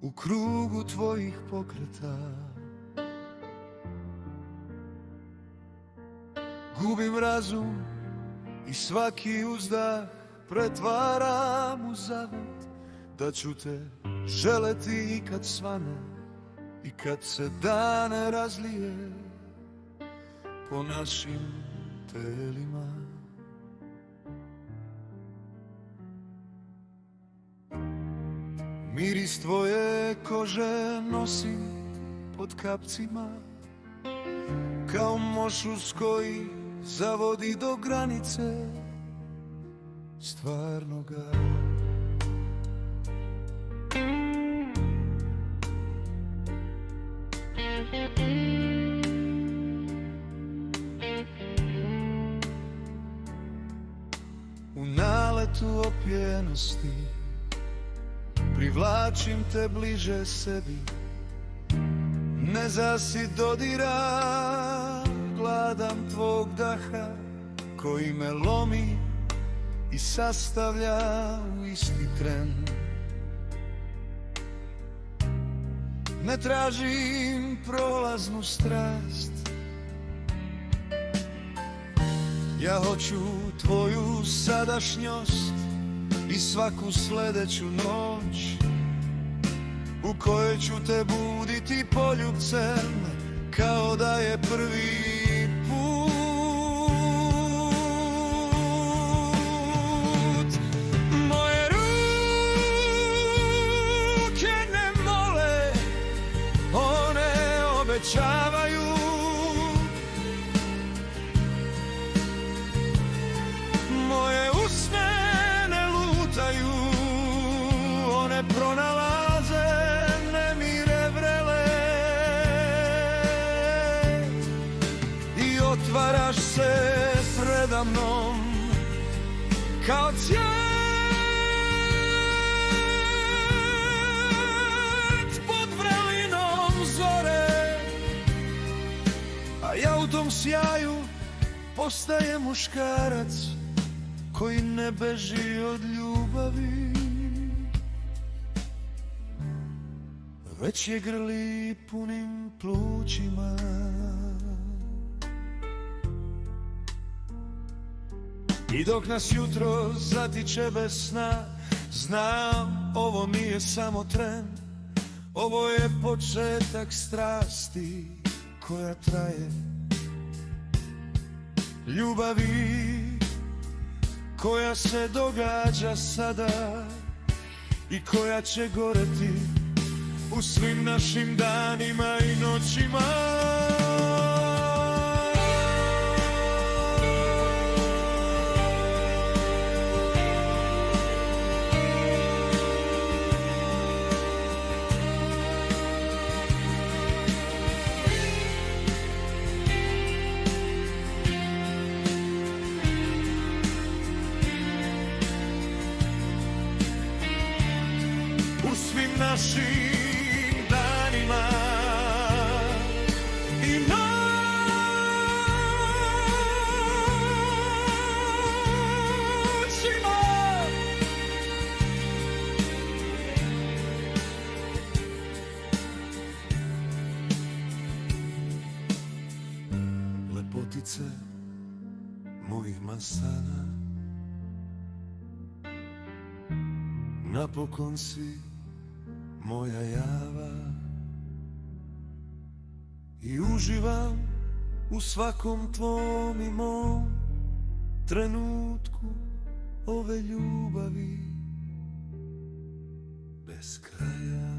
u krugu tvojih pokreta. Gubim razum i svaki uzdah pretvaram u zavod, da ću te želeti i kad svane i kad se dan razlije po našim telima. Miris tvoje kože nosim pod kapcima, kao mošus koji zavodi do granice stvarnoga. U naletu opijenosti privlačim te bliže sebi, ne zasit dodira, gladam tvog daha koji me lomi i sastavlja u isti tren. Ne tražim prolaznu strast, ja hoću tvoju sadašnjost i svaku sledeću noć u kojoj ću te buditi poljubcem kao da je prvi put. Moje ruke ne mole, one obećavaju. Moje usne ne lutaju, one pronalaze nemire vrele. I otvaraš se preda mnom kao cvijet pod vrelinom zore, a ja u tom sjaju postajem muškarac koji ne beži od ljubavi, već je grli punim plućima. I dok nas jutro zatiče bez sna, znam, ovo nije samo tren, ovo je početak strasti koja traje, ljubavi koja se događa sada i koja će goreti u svim našim danima i noćima. Svim našim danima i noćima. Lepotice mojih masana, napokon si moja java i uživam u svakom tvom i mom trenutku ove ljubavi bez kraja.